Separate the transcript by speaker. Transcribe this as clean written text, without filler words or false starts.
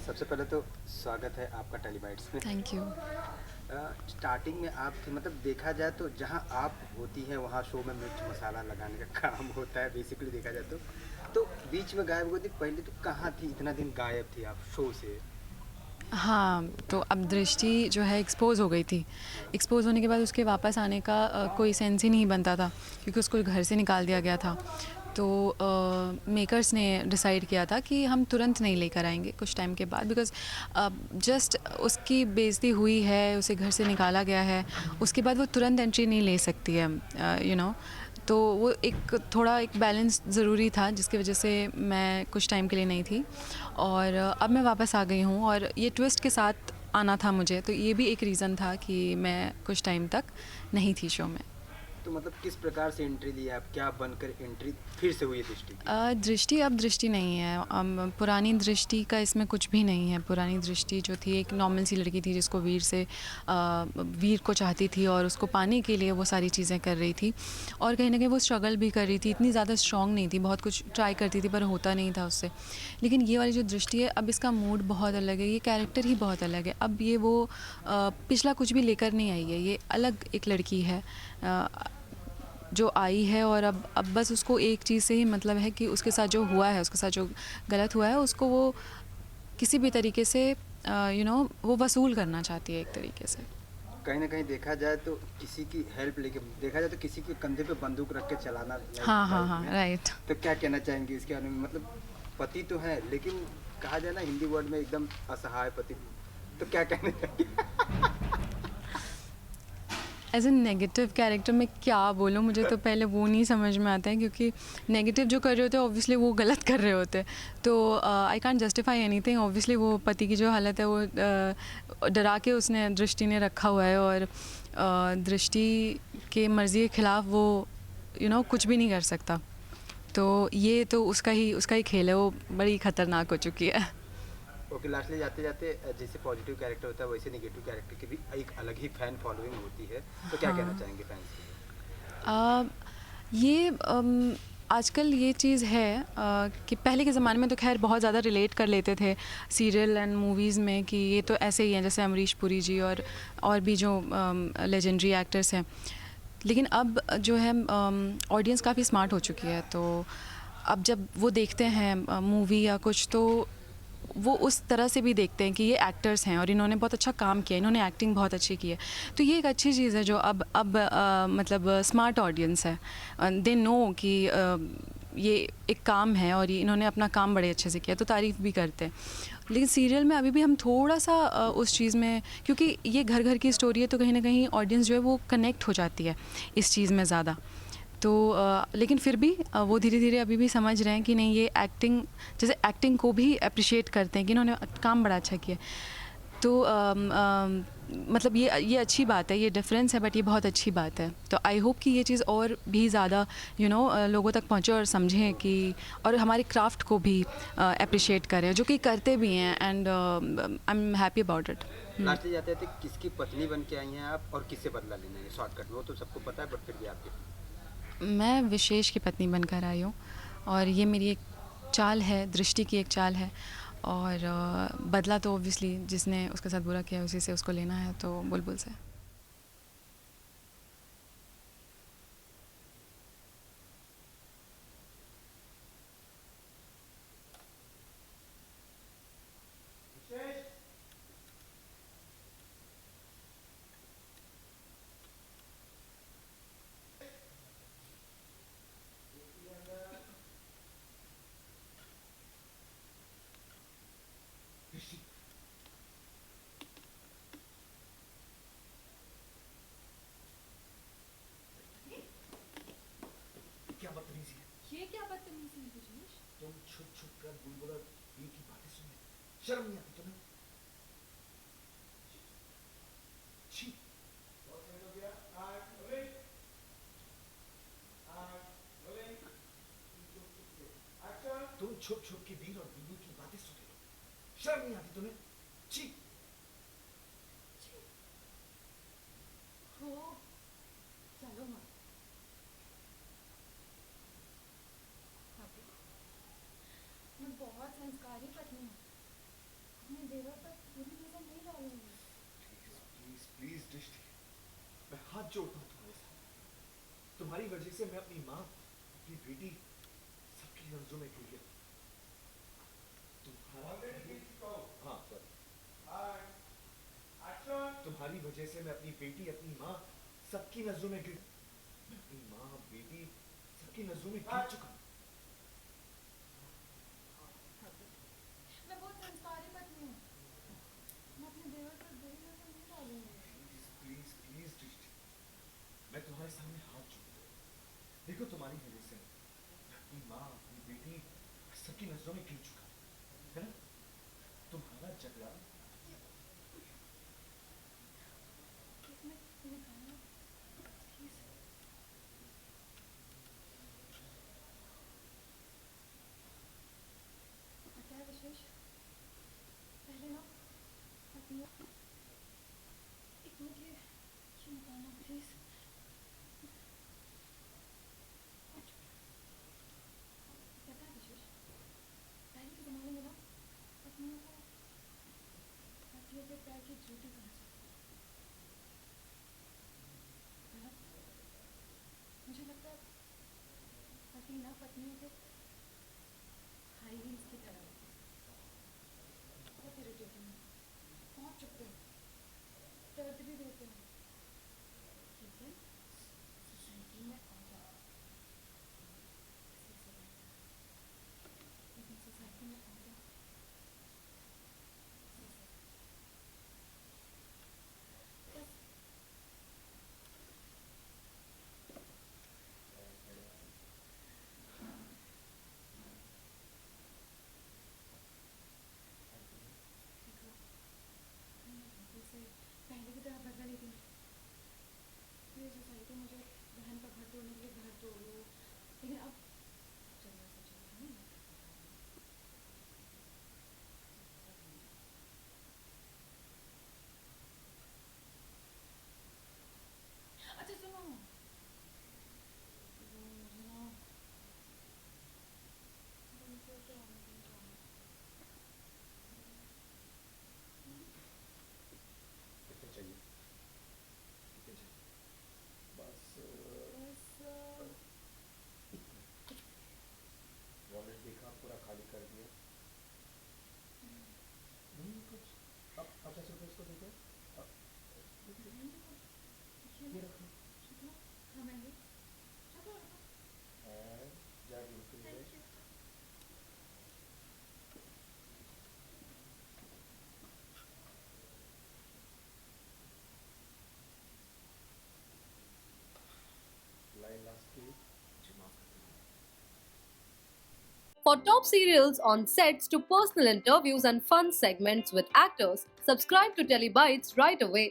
Speaker 1: सबसे पहले तो स्वागत है आपका टेलीबाइट्स में।
Speaker 2: Thank you.
Speaker 1: स्टार्टिंग में आप थी मतलब देखा जाए तो जहाँ आप होती हैं वहाँ शो में मिर्च मसाला लगाने का काम होता है बेसिकली देखा जाए तो बीच में गायब हो गई थी। पहले तो कहाँ थी, इतना दिन गायब थी आप शो से?
Speaker 2: हाँ, तो अब दृष्टि जो है एक्सपोज़ हो गई थी।
Speaker 1: हाँ।
Speaker 2: एक्सपोज़ होने के बाद उसके वापस आने का कोई सेंस ही नहीं बनता था क्योंकि उसको घर से निकाल दिया गया था। तो मेकर्स ने डिसाइड किया था कि हम तुरंत नहीं लेकर आएँगे कुछ टाइम के बाद, बिकॉज़ जस्ट उसकी बेइज़्ज़ती हुई है, उसे घर से निकाला गया है, उसके बाद वो तुरंत एंट्री नहीं ले सकती है, तो वो एक थोड़ा एक बैलेंस ज़रूरी था जिसकी वजह से मैं कुछ टाइम के लिए नहीं थी और अब मैं वापस आ गई हूँ और ये ट्विस्ट के साथ आना था मुझे, तो ये भी एक रीज़न था कि मैं कुछ टाइम तक नहीं थी शो में।
Speaker 1: तो मतलब किस प्रकार से एंट्री ली आप, क्या बनकर एंट्री फिर से हुई है दृष्टि की?
Speaker 2: दृष्टि अब दृष्टि नहीं है। पुरानी दृष्टि का इसमें कुछ भी नहीं है। पुरानी दृष्टि जो थी एक नॉर्मल सी लड़की थी जिसको वीर को चाहती थी और उसको पाने के लिए वो सारी चीज़ें कर रही थी और कहीं ना कहीं वो स्ट्रगल भी कर रही थी। इतनी ज़्यादा स्ट्रॉन्ग नहीं थी, बहुत कुछ ट्राई करती थी पर होता नहीं था उससे। लेकिन ये वाली जो दृष्टि है, अब इसका मूड बहुत अलग है, ये कैरेक्टर ही बहुत अलग है। अब ये वो पिछला कुछ भी लेकर नहीं आई है, ये अलग एक लड़की है जो आई है और अब बस उसको एक चीज़ से ही मतलब है कि उसके साथ जो हुआ है, उसके साथ जो गलत हुआ है, उसको वो किसी भी तरीके से वो वसूल करना चाहती है एक तरीके से।
Speaker 1: कहीं ना कहीं देखा जाए तो किसी की हेल्प लेके देखा जाए तो किसी के कंधे पे बंदूक रख के चलाना लाइक
Speaker 2: हाँ हाँ
Speaker 1: टाइप
Speaker 2: हाँ,
Speaker 1: में।
Speaker 2: राइट।
Speaker 1: तो क्या कहना चाहेंगे इसके बारे में? मतलब पति तो है लेकिन कहा जाए ना हिंदी वर्ड में एकदम असहाय पति, तो क्या कहना चाहेंगे?
Speaker 2: एज ए नेगेटिव कैरेक्टर मैं क्या बोलूँ, मुझे तो पहले वो नहीं समझ में आता है क्योंकि नेगेटिव जो कर रहे होते हैं ऑब्वियसली वो गलत कर रहे होते हैं, तो I can't justify anything. Obviously वो पति की जो हालत है वो डरा के उसने दृष्टि ने रखा हुआ है और दृष्टि के मर्ज़ी के ख़िलाफ़ वो कुछ भी नहीं कर सकता। तो ये तो उसका ही खेल है, वो बड़ी ख़तरनाक हो चुकी है।
Speaker 1: ओके, लास्टली जाते जाते जैसे पॉजिटिव कैरेक्टर होता है वैसे नेगेटिव कैरेक्टर की भी एक अलग ही फैन फॉलोइंग होती है, तो क्या कहना
Speaker 2: हाँ।
Speaker 1: चाहेंगे फैंस के लिए?
Speaker 2: आ, ये आजकल ये चीज़ है कि पहले के ज़माने में तो खैर बहुत ज़्यादा रिलेट कर लेते थे सीरियल एंड मूवीज़ में कि ये तो ऐसे ही हैं जैसे अमरीश पुरी जी और भी जो लेजेंडरी एक्टर्स हैं। लेकिन अब जो है ऑडियंस काफ़ी स्मार्ट हो चुकी है, तो अब जब वो देखते हैं मूवी या कुछ, तो वो उस तरह से भी देखते हैं कि ये एक्टर्स हैं और इन्होंने बहुत अच्छा काम किया, इन्होंने एक्टिंग बहुत अच्छी की है। तो ये एक अच्छी चीज़ है जो अब मतलब स्मार्ट ऑडियंस है, दे नो कि ये एक काम है और ये इन्होंने अपना काम बड़े अच्छे से किया, तो तारीफ़ भी करते हैं। लेकिन सीरियल में अभी भी हम थोड़ा सा उस चीज़ में, क्योंकि ये घर घर की स्टोरी है, तो कहीं ना कहीं ऑडियंस जो है वो कनेक्ट हो जाती है इस चीज़ में ज़्यादा। तो लेकिन फिर भी वो धीरे धीरे अभी भी समझ रहे हैं कि नहीं, ये एक्टिंग, जैसे एक्टिंग को भी अप्रिशिएट करते हैं कि इन्होंने काम बड़ा अच्छा किया। तो मतलब ये अच्छी बात है, ये डिफरेंस है, बट ये बहुत अच्छी बात है। तो आई होप कि ये चीज़ और भी ज़्यादा लोगों तक पहुँचे और समझें कि, और हमारे क्राफ्ट को भी अप्रिशिएट करें, जो कि करते भी हैं, and I am happy about it.
Speaker 1: Lastly जाते जाते किसकी पत्नी बन के आई हैं आप और किससे बदला लेना है शॉर्टकट में? वो तो सबको पता है बट फिर भी आपके।
Speaker 2: मैं विशेष की पत्नी बनकर आई हूँ और ये मेरी एक चाल है, दृष्टि की एक चाल है, और बदला तो ऑब्वियसली जिसने उसके साथ बुरा किया उसी से उसको लेना है, तो बुलबुल से।
Speaker 3: क्या बदतमीजी है?
Speaker 4: ये क्या बदतमीजी है रजनीश?
Speaker 3: तुम छुप छुप कर बुलबुल और वीर की बातें सुन रहे, शर्म नहीं आती तुम्हें? छी। तुम छुप छुप के वीर और बुलबुल की बातें सुन रहे हो, शर्म नहीं आती तुम्हें? छी।
Speaker 4: हो, चलो मत। भाभी, मैं बहुत संस्कारी पत्नी हूँ।
Speaker 3: जोड़ता हूँ तुम्हारे साथ। तुम्हारी वजह से मैं अपनी माँ, अपनी बेटी, सबकी नजरों में गिर गया। हाँ सर, तुम्हारी वजह से मैं अपनी बेटी, अपनी माँ, सबकी नजरों में गिर, मैं अपनी माँ, बेटी, सबकी नजरों में गिर चुका हूँ।
Speaker 4: मैं बहुत संस्कारी पत्नी हूँ। मैं अपने देवर पर बुरी नजर नहीं डालूंगी।
Speaker 3: प्लीज प्लीज दृष्टि, मैं तुम्हारे सामने हाथ जोड़ता हूँ। देखो तुम्हारी वजह से मैं अपनी माँ, अपनी बेटी, सबकी नजरों में गिर चुका हूँ, है ना? तुम्हारा झगड़ा
Speaker 4: एक मिनट निकालना प्लीज। पता है विशेष, पहले ना पत्नी एक मिनट ये निकालना प्लीज। पता है विशेष, पहले के ज़माने में ना पत्नियों को पतियों के पैर की जूती कहा जाता था। गलत? मुझे लगता है पति ना पत्नियों के हाई हील्स की तरह होते हैं। बहुत इरिटेटिंग है, बहुत चुपते हैं, दर्द भी देते हैं, लेकिन सोसाइटी में आ जाओ किसी से बेहतर, लेकिन सोसाइटी में आ जाओ किसी से बस। देखो, मैं गलती से पहले की तरह बदला लेती हूँ। ये सोसाइटी मुझे बहन का घर तोड़ने के लिए घर तोड़ लो, लेकिन अब जब मैं ऐसा चलता नहीं मैं कर सकता हूँ। अच्छा सुनो, वो मुझे ना घूमते तो आने के लिए जाना है।
Speaker 1: कितने चाहिए?
Speaker 3: कितने चाहिए? बस
Speaker 4: बस
Speaker 1: वॉलेट देखा, पूरा खाली कर दिया।
Speaker 3: नहीं कुछ, अब 50 रुपये इसको देते हैं। अब
Speaker 4: रहेंगे तो
Speaker 3: ये
Speaker 4: ये
Speaker 3: रखो।
Speaker 4: रखो, हाँ महंगे रखो रखो। Thank you.
Speaker 1: लाइन लास्ट की।
Speaker 3: मुझे माफ कर दो।
Speaker 5: For top serials on sets to personal interviews and fun segments with actors, subscribe to Telebytes right away.